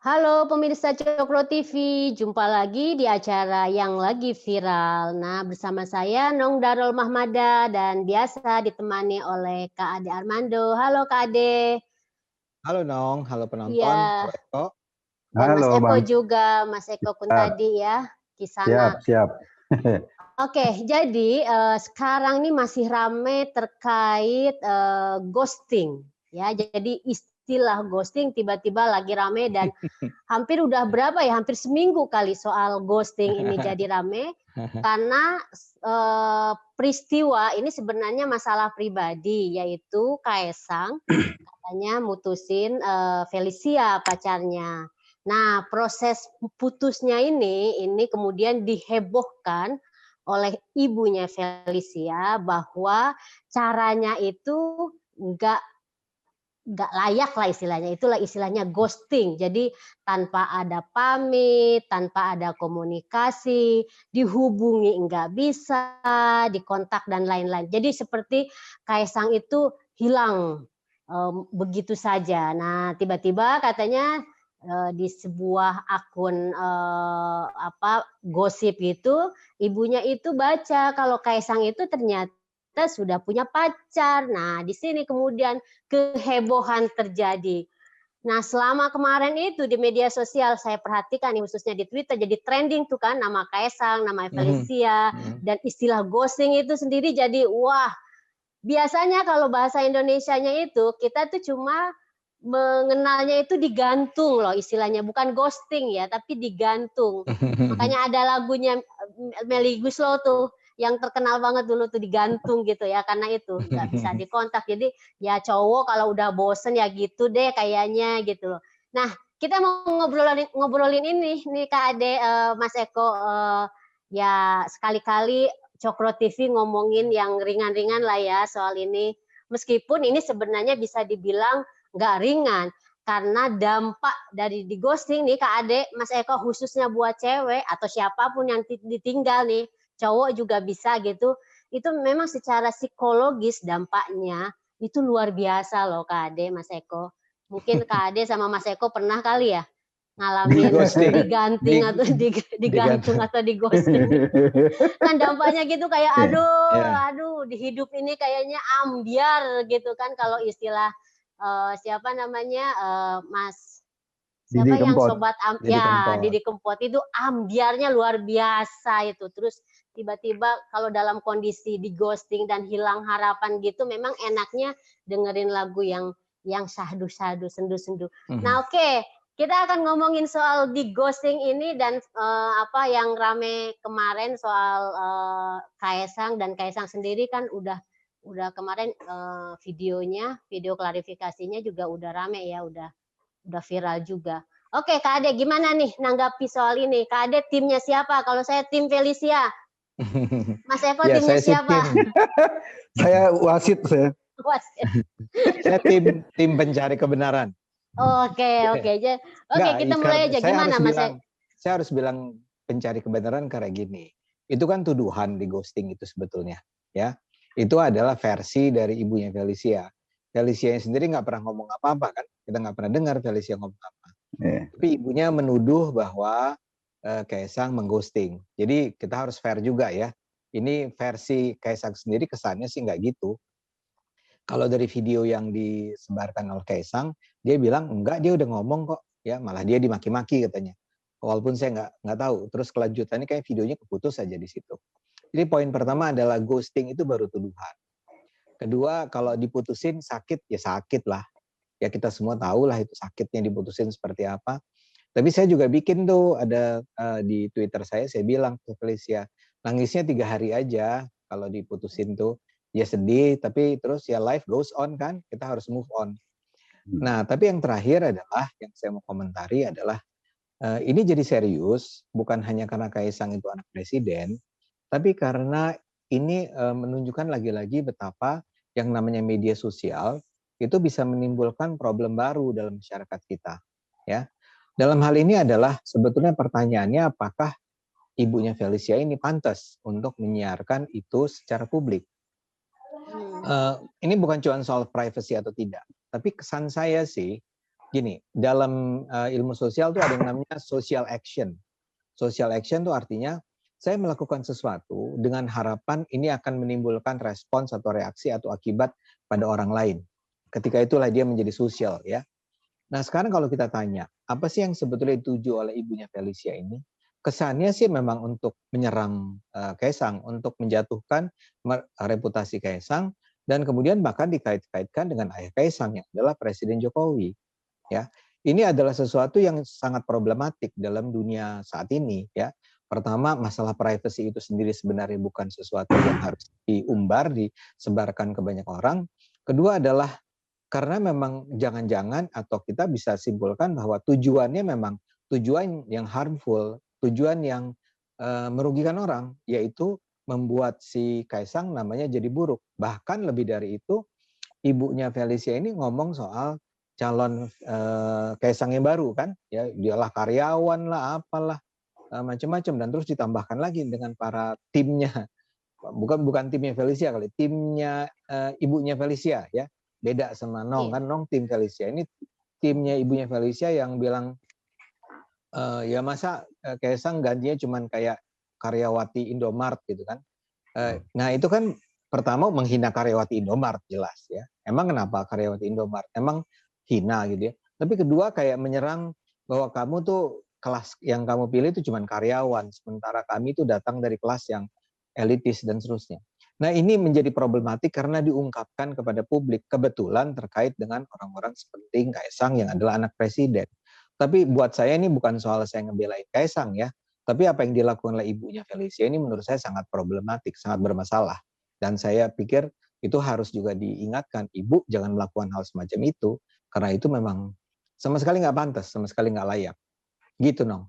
Halo pemirsa Cokro TV, jumpa lagi di acara yang lagi viral. Nah, bersama saya Nong Darul Mahmada dan biasa ditemani oleh Kak Ade Armando. Halo Kak Ade. Halo Nong, halo penonton, Iya, halo Eko. dan Mas Halo Eko Bang, juga, Mas Eko siap, Kuntadi ya, siap, Kisana. siap. Oke, jadi sekarang ini masih rame terkait ghosting. Ya, jadi istilah ghosting tiba-tiba lagi rame dan hampir udah berapa ya, hampir seminggu kali soal ghosting ini jadi rame karena peristiwa ini sebenarnya masalah pribadi, yaitu Kaesang katanya mutusin Felicia pacarnya. Nah, proses putusnya ini kemudian dihebohkan oleh ibunya Felicia bahwa caranya itu nggak nggak layak lah istilahnya, itulah istilahnya ghosting. Jadi tanpa ada pamit, tanpa ada komunikasi, dihubungi nggak bisa, dikontak dan lain-lain. Jadi seperti Kaisang itu hilang begitu saja. Nah, tiba-tiba katanya di sebuah akun gosip itu, ibunya itu baca kalau Kaisang itu ternyata sudah punya pacar. Nah, di sini kemudian kehebohan terjadi. Nah, selama kemarin itu di media sosial saya perhatikan khususnya di Twitter jadi trending tuh kan nama Kaisang, nama Felicia dan istilah ghosting itu sendiri jadi wah. Biasanya kalau bahasa Indonesianya itu kita tuh cuma mengenalnya itu digantung loh istilahnya, bukan ghosting ya, tapi digantung. Makanya ada lagunya Melly Guslo tuh yang terkenal banget dulu tuh digantung gitu ya, karena itu nggak bisa dikontak. Jadi ya cowok kalau udah bosen ya gitu deh kayaknya gitu loh. Nah, kita mau ngobrolin ini nih Kak Ade, Mas Eko, ya sekali-kali Cokro TV ngomongin yang ringan-ringan lah ya soal ini. Meskipun ini sebenarnya bisa dibilang nggak ringan, karena dampak dari di ghosting nih Kak Ade, Mas Eko khususnya buat cewek atau siapapun yang ditinggal nih, cowok juga bisa gitu, itu memang secara psikologis dampaknya itu luar biasa loh Kak Ade, Mas Eko. Mungkin Kak Ade sama Mas Eko pernah kali ya Di ngalamin ghosting, diganting atau digantung digantung. atau di ghosting. Kan dampaknya gitu kayak Ya, aduh di hidup ini kayaknya ambiar gitu kan kalau istilah siapa namanya Mas Didi siapa yang Kempot. sobat jadi ya kempot. Didi Kempot itu ambiarnya luar biasa itu. Terus tiba-tiba kalau dalam kondisi di ghosting dan hilang harapan gitu memang enaknya dengerin lagu yang syahdu-syahdu sendu-sendu. Nah, oke. Kita akan ngomongin soal di ghosting ini dan apa yang rame kemarin soal Kaesang dan Kaesang sendiri kan udah kemarin video klarifikasinya juga udah rame ya, udah viral juga. Oke, Kak Ade, gimana nih nanggapi soal ini? Kak Ade timnya siapa? Kalau saya tim Felicia. Mas Eko Ya, timnya saya sih siapa? Saya wasit saya. saya tim pencari kebenaran. Oke, Ya. oke. Oke, Enggak, kita mulai aja. Gimana, Mas? saya harus bilang pencari kebenaran karena gini. Itu kan tuduhan di ghosting itu sebetulnya, ya. Itu adalah versi dari ibunya Felicia. Felicia sendiri nggak pernah ngomong apa-apa kan? Kita nggak pernah dengar Felicia ngomong apa. Tapi ibunya menuduh bahwa Kaisang mengghosting. Jadi kita harus fair juga ya. Ini versi Kaisang sendiri kesannya sih nggak gitu. Kalau dari video yang disebarkan oleh Kaisang, dia bilang enggak, dia udah ngomong kok, ya malah dia dimaki-maki katanya. Walaupun saya nggak tahu. Terus kelanjutannya kayak videonya keputus aja di situ. Jadi poin pertama adalah ghosting itu baru tuduhan. Kedua, kalau diputusin sakit ya sakit lah. Ya kita semua tahu lah itu sakitnya diputusin seperti apa. Tapi saya juga bikin tuh ada di Twitter saya bilang ke Felicia, nangisnya 3 hari aja kalau diputusin tuh. Ya sedih, tapi terus ya life goes on kan, kita harus move on. Nah, tapi yang terakhir adalah, yang saya mau komentari adalah, ini jadi serius, bukan hanya karena Kaisang itu anak presiden, tapi karena ini menunjukkan lagi-lagi betapa yang namanya media sosial, itu bisa menimbulkan problem baru dalam masyarakat kita. Ya. Dalam hal ini adalah sebetulnya pertanyaannya apakah ibunya Felicia ini pantas untuk menyiarkan itu secara publik. Ini bukan cuma soal privacy atau tidak, tapi kesan saya sih Gini, dalam ilmu sosial tuh ada yang namanya social action. Social action tuh artinya saya melakukan sesuatu dengan harapan ini akan menimbulkan respons atau reaksi atau akibat pada orang lain. Ketika itulah dia menjadi sosial ya. Nah sekarang kalau kita tanya, apa sih yang sebetulnya dituju oleh ibunya Felicia ini? Kesannya sih memang untuk menyerang Kaisang, untuk menjatuhkan reputasi Kaisang, dan kemudian bahkan dikait-kaitkan dengan ayah Kaisang yang adalah Presiden Jokowi. Ya, ini adalah sesuatu yang sangat problematik dalam dunia saat ini. Ya, pertama masalah privacy itu sendiri sebenarnya bukan sesuatu yang harus diumbar, disebarkan ke banyak orang. Kedua adalah karena memang jangan-jangan atau kita bisa simpulkan bahwa tujuannya memang tujuan yang harmful, tujuan yang merugikan orang, yaitu membuat si Kaisang namanya jadi buruk. Bahkan lebih dari itu, ibunya Felicia ini ngomong soal calon Kaisang yang baru kan, ya dialah karyawan lah, apalah macam-macam, dan terus ditambahkan lagi dengan para timnya, bukan timnya Felicia kali, timnya ibunya Felicia ya, beda sama Nong kan, Nong tim Felicia, ini timnya ibunya Felicia yang bilang ya masa Kaisang gantinya cuman kayak karyawati Indomart gitu kan. Nah itu kan pertama menghina karyawati Indomart jelas ya. Emang kenapa karyawati Indomart? Emang hina gitu ya. Tapi kedua kayak menyerang bahwa kamu tuh kelas yang kamu pilih itu cuma karyawan, sementara kami itu datang dari kelas yang elitis dan seterusnya. Nah ini menjadi problematik karena diungkapkan kepada publik, kebetulan terkait dengan orang-orang seperti Kaisang yang adalah anak presiden. Tapi buat saya ini bukan soal saya ngebelain Kaisang ya, tapi apa yang dilakukan oleh ibunya Felicia ini menurut saya sangat problematik, sangat bermasalah. Dan saya pikir itu harus juga diingatkan, ibu jangan melakukan hal semacam itu, karena itu memang sama sekali nggak pantas, sama sekali nggak layak. Gitu, Nong.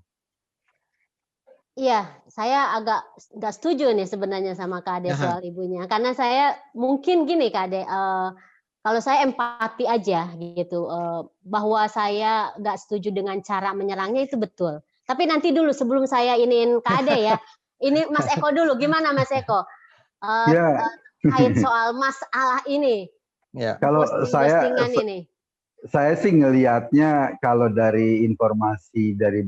Iya, saya agak nggak setuju nih sebenarnya sama Kak Ade soal ibunya. Karena saya mungkin gini Kak Ade, kalau saya empati aja gitu, bahwa saya nggak setuju dengan cara menyerangnya itu betul. Tapi nanti dulu sebelum saya iniin Kak Ade ya, ini Mas Eko dulu, gimana Mas Eko? Ya, Terkait soal masalah ini, ya. Kalau postingan ini. saya sih ngelihatnya kalau dari informasi dari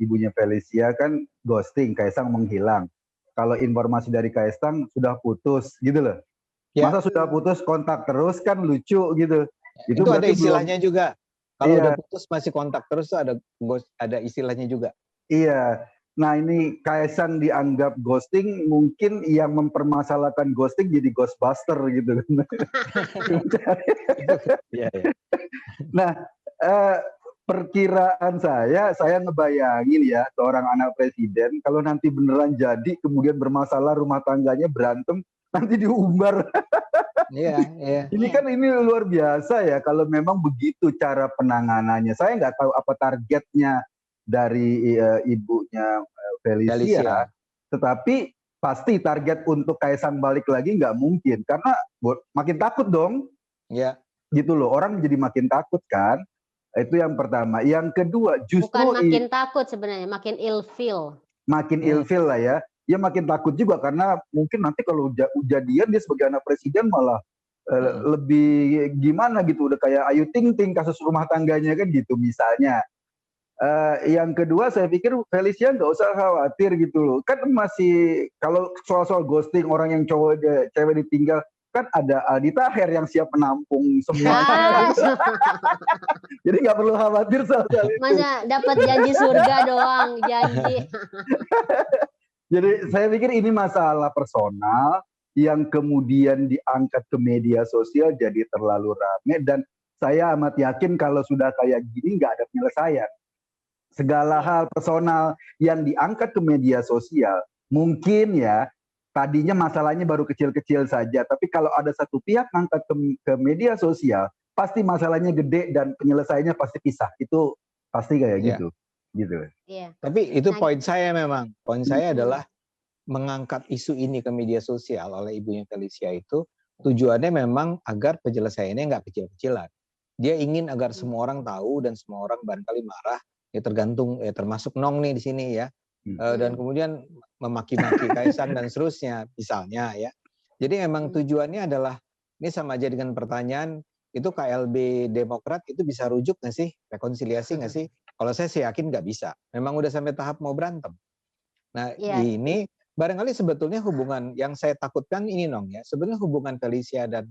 ibunya Felicia kan ghosting, Kaisang menghilang. Kalau informasi dari Kaisang sudah putus gitu loh. Ya. Masa sudah putus kontak terus kan lucu gitu. Itu ada istilahnya juga. Kalau iya. udah putus masih kontak terus tuh ada istilahnya juga. Iya. Nah ini Kaisang dianggap ghosting, mungkin yang mempermasalahkan ghosting jadi Ghostbuster gitu kan. Nah, perkiraan saya ngebayangin ya seorang anak presiden kalau nanti beneran jadi kemudian bermasalah rumah tangganya berantem nanti diumbar. Iya. Ini luar biasa ya kalau memang begitu cara penanganannya. Saya nggak tahu apa targetnya dari ibunya Felicia, tetapi pasti target untuk Kaisang balik lagi nggak mungkin karena makin takut dong. Iya. Gitu loh, orang jadi makin takut kan. Itu yang pertama. Yang kedua justru bukan makin takut sebenarnya, makin ilfeel. Makin ilfeel lah ya. Ya makin takut juga karena mungkin nanti kalau jadian dia sebagai anak presiden malah lebih gimana gitu, udah kayak Ayu Ting Ting kasus rumah tangganya kan gitu misalnya. Yang kedua saya pikir Felicia nggak usah khawatir gitu loh. Kan masih kalau soal-soal ghosting orang yang cewek ditinggal kan ada Aldi Taher yang siap menampung semuanya. Jadi nggak perlu khawatir soal itu. Masa dapat janji surga doang, janji. Jadi saya pikir ini masalah personal yang kemudian diangkat ke media sosial jadi terlalu rame, dan saya amat yakin kalau sudah kayak gini nggak ada penyelesaian. Segala hal personal yang diangkat ke media sosial mungkin ya tadinya masalahnya baru kecil-kecil saja, tapi kalau ada satu pihak ngangkat ke media sosial, pasti masalahnya gede dan penyelesaiannya pasti pisah. Itu pasti kayak gitu. Yeah. Tapi itu poin saya memang. Poin saya adalah mengangkat isu ini ke media sosial oleh ibunya Felicia itu tujuannya memang agar penyelesaiannya nggak kecil-kecilan. Dia ingin agar semua orang tahu dan semua orang barangkali marah. Ya tergantung, termasuk Nong nih di sini ya. Dan kemudian memaki-maki Kaisang dan seterusnya misalnya ya. Jadi memang tujuannya adalah ini sama aja dengan pertanyaan itu KLB Demokrat itu bisa rujuk nggak sih? Rekonsiliasi nggak sih? Kalau saya sih yakin nggak bisa. Memang udah sampai tahap mau berantem. Nah ini barangkali sebetulnya hubungan yang saya takutkan ini Nong ya. Sebenarnya hubungan Felicia dan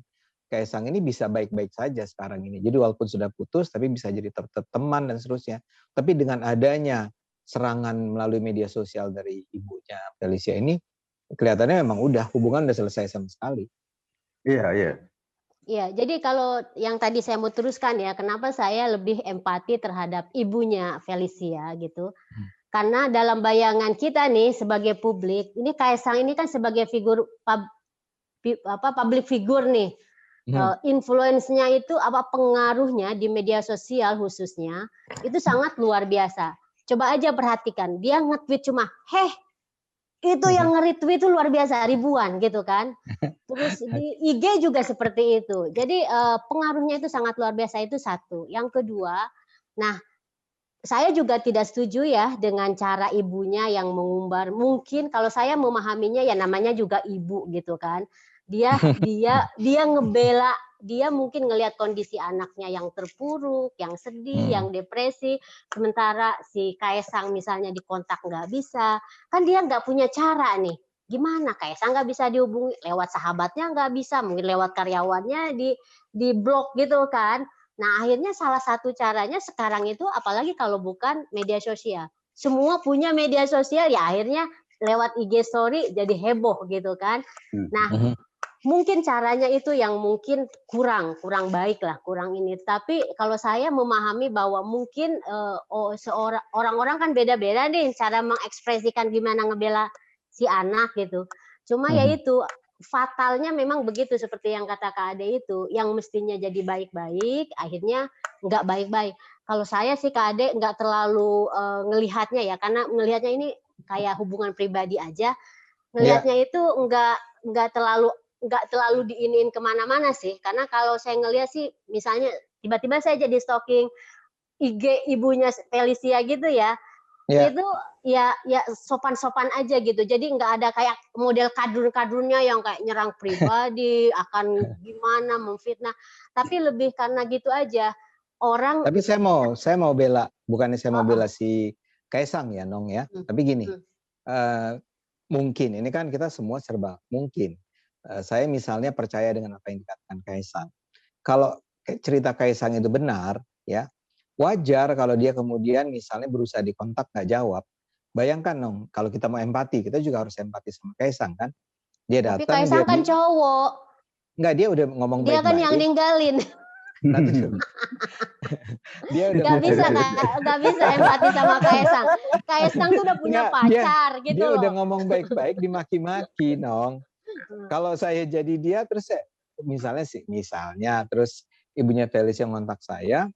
Kaisang ini bisa baik-baik saja sekarang ini. Jadi walaupun sudah putus tapi bisa jadi teman dan seterusnya. Tapi dengan adanya serangan melalui media sosial dari ibunya Felicia ini, kelihatannya memang hubungan udah selesai sama sekali. Iya, iya. Iya, jadi kalau yang tadi saya mau teruskan ya, kenapa saya lebih empati terhadap ibunya Felicia gitu. Karena dalam bayangan kita nih sebagai publik, ini Kaisang ini kan sebagai figur public figure nih. Influence-nya itu pengaruhnya di media sosial khususnya itu sangat luar biasa. Coba aja perhatikan, dia nge-tweet cuma itu yang nge-retweet itu luar biasa, ribuan gitu kan. Terus di IG juga seperti itu. Jadi pengaruhnya itu sangat luar biasa, itu satu. Yang kedua, nah saya juga tidak setuju ya dengan cara ibunya yang mengumbar. Mungkin kalau saya memahaminya ya namanya juga ibu gitu kan. Dia ngebela, dia mungkin ngelihat kondisi anaknya yang terpuruk, yang sedih, yang depresi. Sementara si Kaisang misalnya dikontak nggak bisa, kan dia nggak punya cara nih. Gimana Kaisang nggak bisa dihubungi, lewat sahabatnya nggak bisa, mungkin lewat karyawannya di blok gitu kan. Nah akhirnya salah satu caranya sekarang itu apalagi kalau bukan media sosial. Semua punya media sosial ya akhirnya lewat IG story jadi heboh gitu kan. Nah mungkin caranya itu yang mungkin kurang baik lah, kurang ini. Tapi kalau saya memahami bahwa mungkin orang-orang kan beda-beda nih cara mengekspresikan gimana ngebela si anak gitu. Cuma ya itu fatalnya memang begitu seperti yang kata Kak Ade itu, yang mestinya jadi baik-baik akhirnya nggak baik-baik. Kalau saya sih Kak Ade nggak terlalu ngelihatnya ya, karena ngelihatnya ini kayak hubungan pribadi aja. Ngelihatnya itu nggak terlalu diiniin kemana-mana sih, karena kalau saya ngelihat sih misalnya tiba-tiba saya jadi stalking IG ibunya Felicia gitu ya, itu ya sopan-sopan aja gitu, jadi nggak ada kayak model kadrun-kadrunnya yang kayak nyerang pribadi akan gimana memfitnah, tapi lebih karena gitu aja orang. Tapi saya mau bela, bukannya saya mau bela si Kaisang ya Nong ya, tapi gini, mungkin ini kan kita semua serba mungkin. Saya misalnya percaya dengan apa yang dikatakan Kaisang. Kalau cerita Kaisang itu benar, ya wajar kalau dia kemudian misalnya berusaha dikontak nggak jawab. Bayangkan dong, kalau kita mau empati, kita juga harus empati sama Kaisang kan. Dia datang. Tapi Kaisang kan cowok. Enggak, dia udah ngomong baik-baik. Dia kan yang ninggalin. Dia udah nggak bisa empati sama Kaisang. Kaisang tuh udah punya pacar gitu. Dia udah ngomong baik-baik dimaki-maki, Nong. Kalau saya jadi dia terus misalnya terus ibunya Felicia ngontak saya,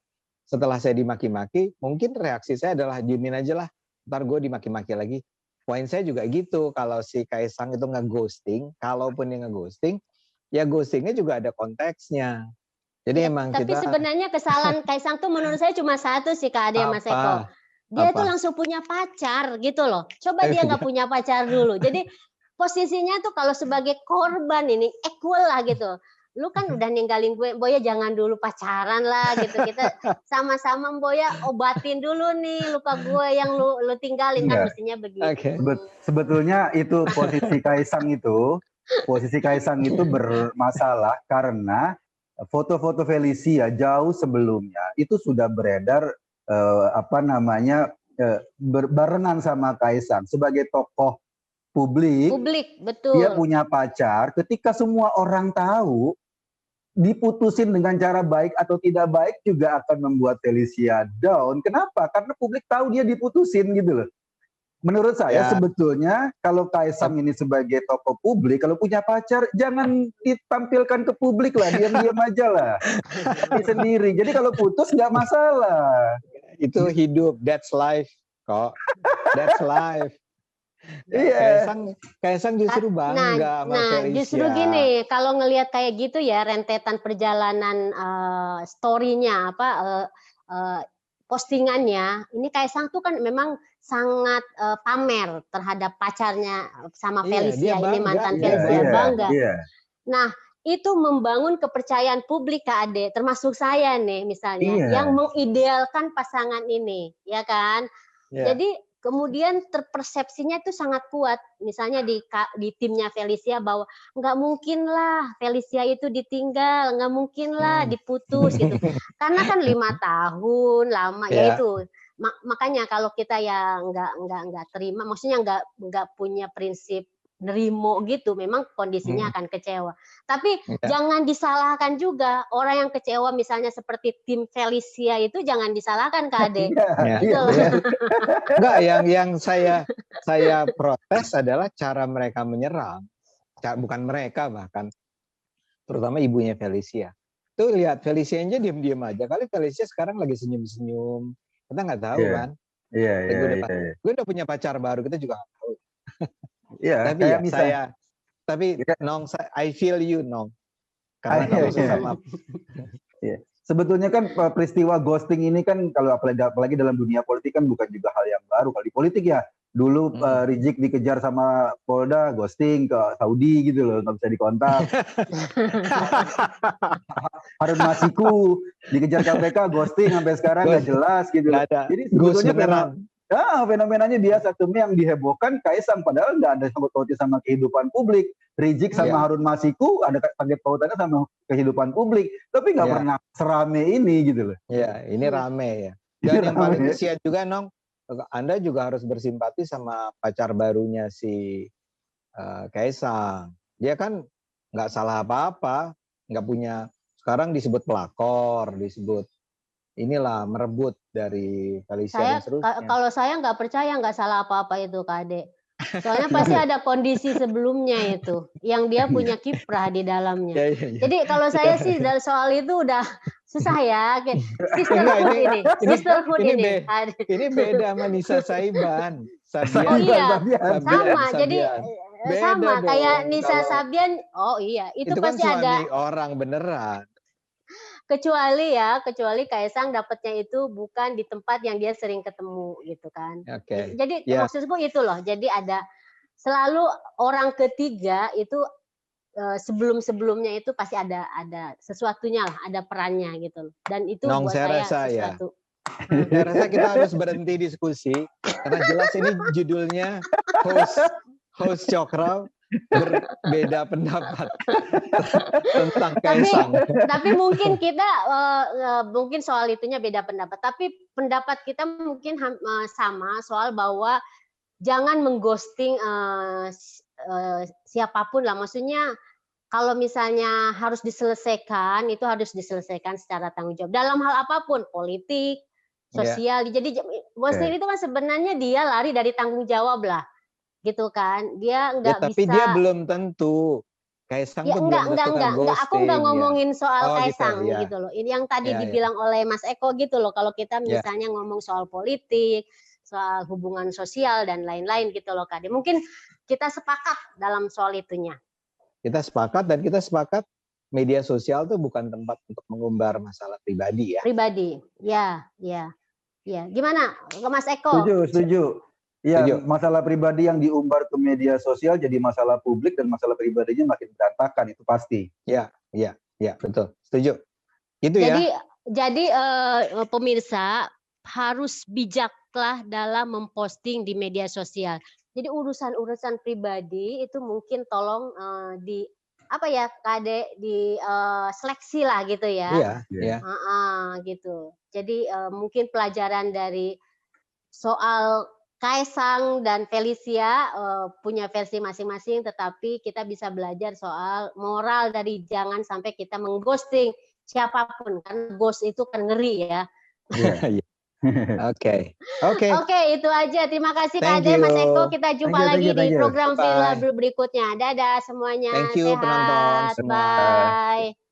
setelah saya dimaki-maki, mungkin reaksi saya adalah diemin aja lah, ntar gue dimaki-maki lagi. Poin saya juga gitu, kalau si Kaisang itu nge-ghosting, kalaupun dia nge-ghosting, ya ghostingnya juga ada konteksnya. Jadi emang tapi sebenarnya kesalahan Kaisang tuh menurut saya cuma satu sih Kak Ade Mas Eko. Dia tuh langsung punya pacar gitu loh. Coba dia nggak punya pacar dulu. Jadi posisinya tuh kalau sebagai korban ini equal lah gitu. Lu kan udah ninggalin gue, Boya jangan dulu pacaran lah gitu. Kita sama-sama Boya obatin dulu nih luka gue yang lu tinggalin kan mestinya begitu. Sebetulnya itu posisi Kaisang itu bermasalah karena foto-foto Felicia jauh sebelumnya itu sudah beredar barengan sama Kaisang sebagai tokoh publik, betul. Dia punya pacar, ketika semua orang tahu, diputusin dengan cara baik atau tidak baik juga akan membuat Felicia down. Kenapa? Karena publik tahu dia diputusin gitu loh. Menurut saya sebetulnya kalau Kaisang ini sebagai tokoh publik, kalau punya pacar jangan ditampilkan ke publik lah, diam-diam aja lah. Dia sendiri. Jadi kalau putus nggak masalah. Itu hidup, that's life kok. That's life. Kaisang justru bangga sama Felicia. Justru gini, kalau ngelihat kayak gitu ya rentetan perjalanan story-nya postingannya, ini Kaisang tuh kan memang sangat pamer terhadap pacarnya sama Felicia, ini mantan Felicia, bangga. Nah, itu membangun kepercayaan publik Kak Ade, termasuk saya nih misalnya, Iya. yang mengidealkan pasangan ini, ya kan? Ya. Jadi kemudian terpersepsinya itu sangat kuat, misalnya di timnya Felicia bahwa nggak mungkin lah Felicia itu ditinggal, nggak mungkin lah diputus gitu. Karena kan 5 tahun lama, ya Ya. itu. Makanya kalau kita yang nggak terima, maksudnya nggak punya prinsip nerimo gitu, memang kondisinya akan kecewa. Tapi jangan disalahkan juga orang yang kecewa, misalnya seperti tim Felicia itu jangan disalahkan Kak Ade. Iya, Gitu loh. iya. Enggak, yang saya protes adalah cara mereka menyerang. Bukan mereka bahkan, terutama ibunya Felicia. Tuh lihat Felicia aja diam-diam aja. Kali Felicia sekarang lagi senyum-senyum. Kita nggak tahu Iya. kan. Iya, Gue udah punya pacar baru, kita juga nggak tahu. Iya, Tapi kayak ya Nong, I feel you Nong. Karena kamu sesama. Iya. Sebetulnya kan peristiwa ghosting ini kan kalau apalagi dalam dunia politik kan bukan juga hal yang baru. Kalau di politik ya dulu Rizik dikejar sama Polda, ghosting ke Saudi gitu loh, nggak bisa dikontak. Harun Masiku dikejar KPK, ghosting sampai sekarang nggak jelas gitu. Jadi sebetulnya fenomenanya biasa. Cuma yang dihebohkan Kaisang, padahal nggak ada sangkut pautnya sama kehidupan publik. Rizik sama Harun Masiku ada sangkut pautannya sama kehidupan publik, tapi nggak pernah serame ini gitu loh. Iya, ini rame ya. Dan yang paling kesian juga Nong, Anda juga harus bersimpati sama pacar barunya si Kaisang. Dia kan nggak salah apa-apa, nggak punya. Sekarang disebut pelakor, disebut inilah merebut dari Felicia dan seterusnya. Kalau saya nggak percaya nggak salah apa-apa itu Kak Ade. Soalnya pasti ada kondisi sebelumnya itu yang dia punya kiprah di dalamnya. Jadi kalau saya sih dari soal itu udah susah ya. Sisterhood ini. Ini beda sama Nisa Saiban. Oh iya, sama. Jadi sama kayak Nisa Sabian. Oh iya, itu pasti kan ada orang beneran. Kecuali Kaisang dapatnya itu bukan di tempat yang dia sering ketemu gitu kan. Jadi maksudku itu loh. Jadi ada selalu orang ketiga itu sebelum-sebelumnya itu pasti ada sesuatunya lah, ada perannya gitu loh. Dan itu buat saya sesuatu. Saya rasa kita harus berhenti diskusi karena jelas ini judulnya host Cokro berbeda pendapat tentang Kaisang. Tapi mungkin kita mungkin soal itunya beda pendapat. Tapi pendapat kita mungkin sama soal bahwa jangan mengghosting siapapun lah. Maksudnya kalau misalnya harus diselesaikan, itu harus diselesaikan secara tanggung jawab. Dalam hal apapun, politik, sosial. Jadi ghosting itu kan sebenarnya dia lari dari tanggung jawab lah. Gitu kan, dia nggak bisa. Tapi dia belum tentu. Kaisang tuh belum tentu enggak. Aku nggak ngomongin soal Kaisang gitu loh. Ini yang tadi dibilang oleh Mas Eko gitu loh. Kalau kita misalnya ngomong soal politik, soal hubungan sosial dan lain-lain gitu loh Kak. Mungkin kita sepakat dalam soal itunya. Kita sepakat dan kita sepakat media sosial tuh bukan tempat untuk mengumbar masalah pribadi ya. Pribadi, ya. Gimana, Mas Eko? Setuju. Iya, masalah pribadi yang diumbar ke media sosial jadi masalah publik dan masalah pribadinya makin berantakan, itu pasti. Iya, betul. Setuju. Itu ya. Jadi pemirsa harus bijaklah dalam memposting di media sosial. Jadi urusan-urusan pribadi itu mungkin tolong di seleksi lah gitu ya. Iya. Gitu. Jadi mungkin pelajaran dari soal Kaisang dan Felicia punya versi masing-masing, tetapi kita bisa belajar soal moral dari jangan sampai kita mengghosting siapapun, kan ghost itu kan ngeri ya. Oke, itu aja. Terima kasih Kak Ade, Mas Eko. Kita jumpa lagi di program Villa berikutnya. Dadah semuanya. Thank you sehat. penonton semua. Bye.